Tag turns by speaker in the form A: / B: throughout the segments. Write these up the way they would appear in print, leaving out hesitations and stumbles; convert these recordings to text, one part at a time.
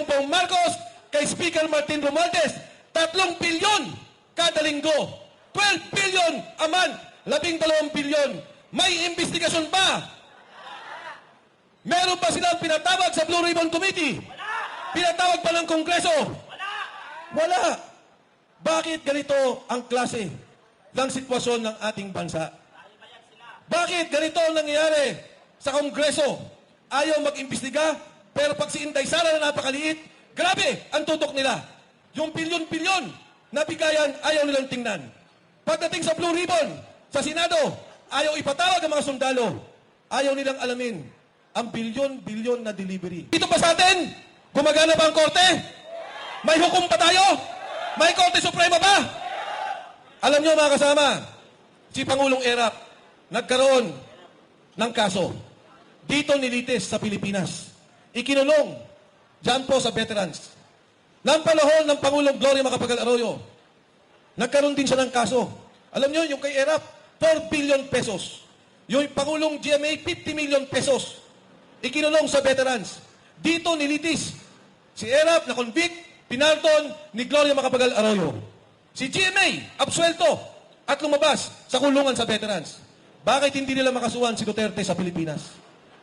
A: Bongbong Marcos, kay Speaker Martin Romualdez, 3 bilyon kada linggo, 12 billion a month, 12 bilyon. May investigasyon ba? Meron ba silang pinatawag sa Blue Ribbon Committee? Pinatawag ba ng Kongreso? Wala. Bakit ganito ang klase ng sitwasyon ng ating bansa? Bakit ganito ang nangyayari sa Kongreso? Ayaw mag-imbestiga, pero pag si Inday Sara na napakaliit, grabe ang tutok nila. Yung bilyon-bilyon na bigayan, ayaw nilang tingnan. Pagdating sa Blue Ribbon, sa Senado, ayaw ipatawag ang mga sundalo. Ayaw nilang alamin ang bilyon-bilyon na delivery. Dito ba sa atin? Gumagana ba ang korte? May hukom pa tayo? May Korte Suprema ba? Alam nyo mga kasama, si Pangulong Erap nagkaroon ng kaso. Dito nilitis sa Pilipinas. Ikinulong dyan po sa veterans. Nang panahon ng Pangulong Gloria Macapagal Arroyo, nagkaroon din siya ng kaso. Alam nyo, yung kay Erap, 4 billion pesos. Yung Pangulong GMA, 50 million pesos. Ikinulong sa veterans. Dito nilitis. Si Erap na convict, pinardon ni Gloria Macapagal Arroyo. Si GMA, absuelto at lumabas sa kulungan sa veterans. Bakit hindi nila makasuhan si Duterte sa Pilipinas?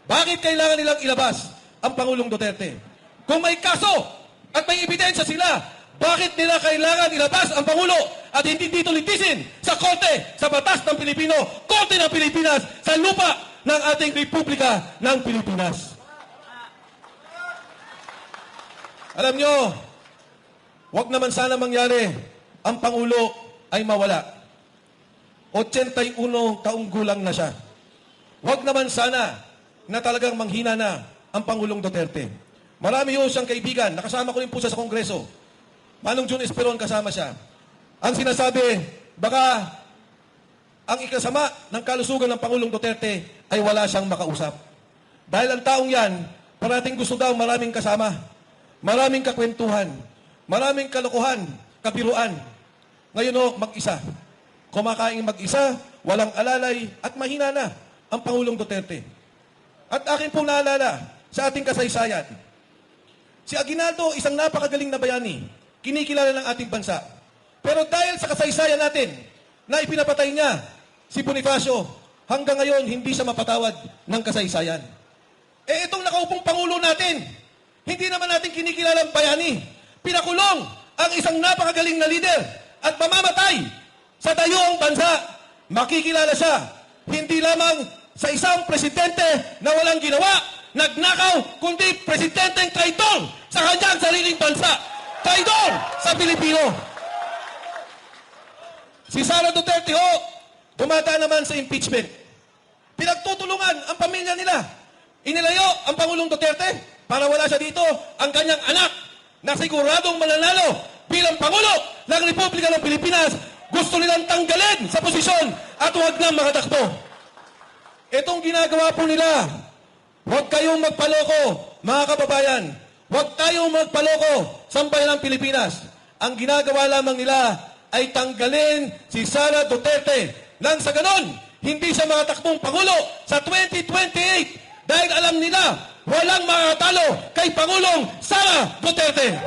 A: Bakit kailangan nilang ilabas ang Pangulong Duterte? Kung may kaso at may ebidensya sila, bakit nila kailangan ilabas ang Pangulo at hindi dito litisin sa korte, sa batas ng Pilipino, korte ng Pilipinas, sa lupa ng ating Republika ng Pilipinas? Alam nyo, wag naman sana mangyari ang Pangulo ay mawala. 81 taong gulang na siya. Wag naman sana na talagang manghina na ang Pangulong Duterte. Marami yun siyang kaibigan. Nakasama ko rin po siya sa Kongreso. Manong June Esperon kasama siya. Ang sinasabi, baka ang ikasama ng kalusugan ng Pangulong Duterte ay wala siyang makausap. Dahil ang taong yan, parating gusto daw maraming kasama, maraming kakwentuhan, maraming kalokohan, kabiruan. Ngayon o, mag-isa. Kumakain mag-isa, walang alalay, at mahina na ang Pangulong Duterte. At akin pong naalala sa ating kasaysayan, si Aguinaldo, isang napakagaling na bayani, kinikilala ng ating bansa. Pero dahil sa kasaysayan natin, na ipinapatay niya si Bonifacio, hanggang ngayon hindi siya mapatawad ng kasaysayan. Eh itong nakaupong Pangulo natin, hindi naman natin kinikilala ang bayani. Pinakulong ang isang napakagaling na leader at mamamatay sa dayuang bansa. Makikilala siya hindi lamang sa isang presidente na walang ginawa, nagnakaw, kundi presidenteng traidor sa kanyang sariling bansa. Traidor sa Pilipino. Si Sara Duterte ho, dumadaan naman sa impeachment. Pinagtutulungan ang pamilya nila. Inilayo ang Pangulong Duterte para wala siya dito ang kanyang anak na siguradong mananalo bilang Pangulo ng Republika ng Pilipinas. Gusto nilang tanggalin sa posisyon at huwag nang makatakbo. Itong ginagawa po nila, huwag kayong magpaloko, mga kababayan. Huwag tayong magpaloko sa bayan ng Pilipinas. Ang ginagawa lamang nila ay tanggalin si Sara Duterte. Nang sa ganon, hindi siya makatakbong Pangulo sa 2028 dahil alam nila walang makatalo kay Pangulong Sara Duterte.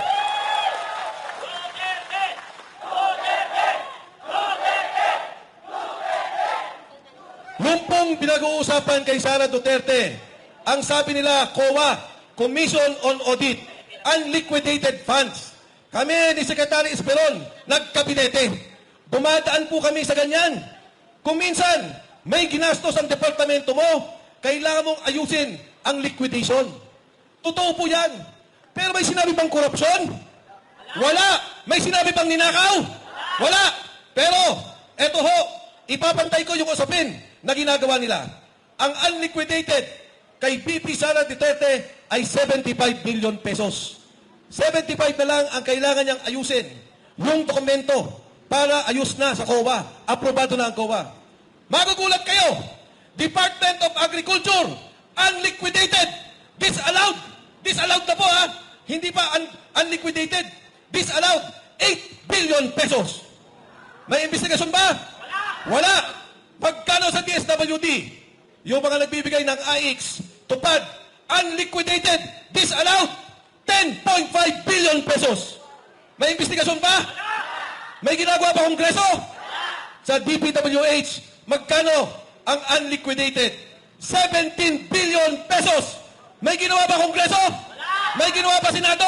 A: Yung pong pinag-uusapan kay Sara Duterte, ang sabi nila, COA, Commission on Audit, unliquidated funds. Kami ni Secretary Esperon, nagkabinete. Dumadaan po kami sa ganyan. Kung minsan, may ginastos ang departamento mo, kailangan mong ayusin ang liquidation. Totoo po yan. Pero may sinabi bang korupsyon? Wala. May sinabi bang ninakaw? Wala. Pero, eto ho, ipapantay ko yung usapin na ginagawa nila. Ang unliquidated kay VP Sara Duterte ay 75 billion pesos. 75 na lang ang kailangan niyang ayusin. Yung dokumento para ayos na sa COA. Aprobado na ang COA. Magugulat kayo. Department of Agriculture, unliquidated. Disallowed. Disallowed na po ha. Hindi pa unliquidated. Disallowed. 8 billion pesos. May investigasyon ba? Wala. Magkano sa DSWD? Yung mga nagbibigay ng AX, tupad, unliquidated, disallowed, 10.5 billion pesos. May investigasyon pa? May ginagawa pa Kongreso? Sa DPWH, magkano ang unliquidated? 17 billion pesos. May ginawa pa Kongreso? May ginawa pa Senado?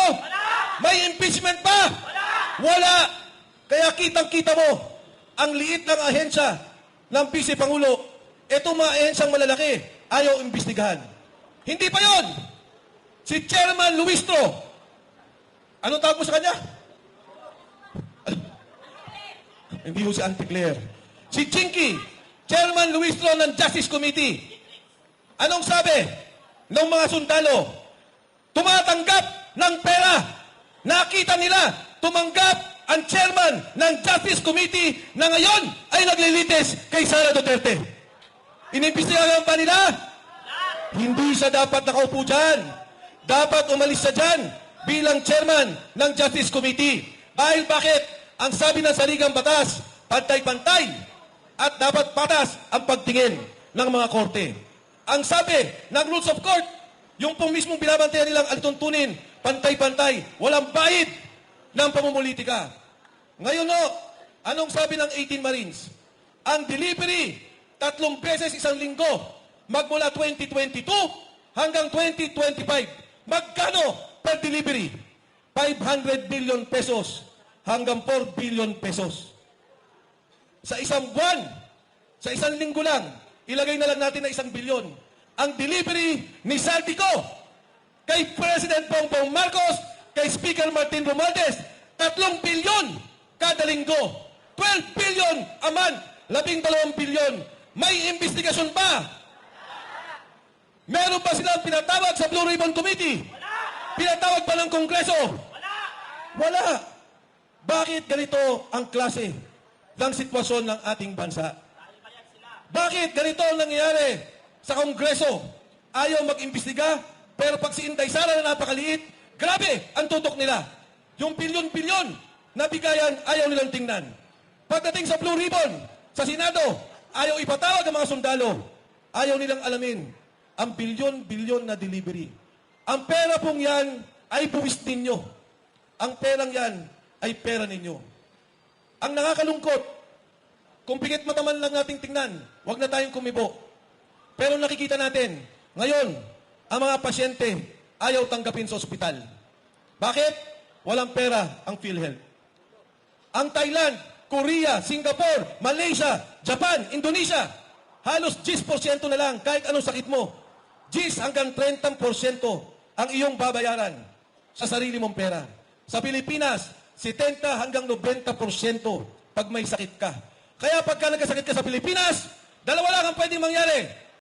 A: May impeachment pa? Wala. Kaya kitang-kita mo, ang liit ng ahensya ng Vice Pangulo, itong mga ahensyang malalaki, ayaw imbestigahan. Hindi pa yon. Si Chairman Luistro, anong tawag mo sa kanya? Hindi mo si Auntie Claire. Si Chinky, Chairman Luistro ng Justice Committee. Anong sabi ng mga sundalo? Tumatanggap ng pera. Nakita nila, tumanggap ang chairman ng Justice Committee na ngayon ay naglilitis kay Sara Duterte. Inimbestigahan pa nila? Hindi siya dapat nakaupo dyan. Dapat umalis siya dyan bilang chairman ng Justice Committee. Dahil bakit? Ang sabi ng saligang batas, pantay-pantay at dapat patas ang pagtingin ng mga korte. Ang sabi ng rules of court, yung pong mismong binabantayan nilang alituntunin, pantay-pantay, walang bayid ng pamumulitika. Ngayon no, anong sabi ng 18 Marines? Ang delivery, 3 beses isang linggo, magmula 2022 hanggang 2025. Magkano per delivery? 500 billion pesos hanggang 4 billion pesos. Sa isang buwan, sa isang linggo lang, ilagay na lang natin na 1 bilyon. Ang delivery ni Saltico kay President Bongbong Marcos, kay Speaker Martin Romualdez, 3 bilyon kada linggo. 12 billion a month. 12 bilyon. May investigasyon ba? Meron ba silang pinatawag sa Blue Ribbon Committee? Pinatawag pa ng Kongreso? Wala. Bakit ganito ang klase ng sitwasyon ng ating bansa? Bakit ganito ang nangyayari sa Kongreso? Ayaw mag-imbestiga, pero pag si Inday Sara na napakaliit, grabe ang tutok nila. Yung bilyon-bilyon na bigayan, ayaw nilang tingnan. Pagdating sa Blue Ribbon, sa Senado, ayaw ipatawag ang mga sundalo. Ayaw nilang alamin ang bilyon-bilyon na delivery. Ang pera pong yan ay buwis ninyo. Ang perang yan ay pera ninyo. Ang nakakalungkot, kung pikit mata man lang nating tingnan, huwag na tayong kumibo. Pero nakikita natin, ngayon, ang mga pasyente ayaw tanggapin sa ospital. Bakit? Walang pera ang PhilHealth. Ang Thailand, Korea, Singapore, Malaysia, Japan, Indonesia, halos 10% na lang kahit anong sakit mo. 10 hanggang 30% ang iyong babayaran sa sarili mong pera. Sa Pilipinas, 70 hanggang 90% pag may sakit ka. Kaya pagka nagkasakit ka sa Pilipinas, dalawa lang ang pwedeng mangyari.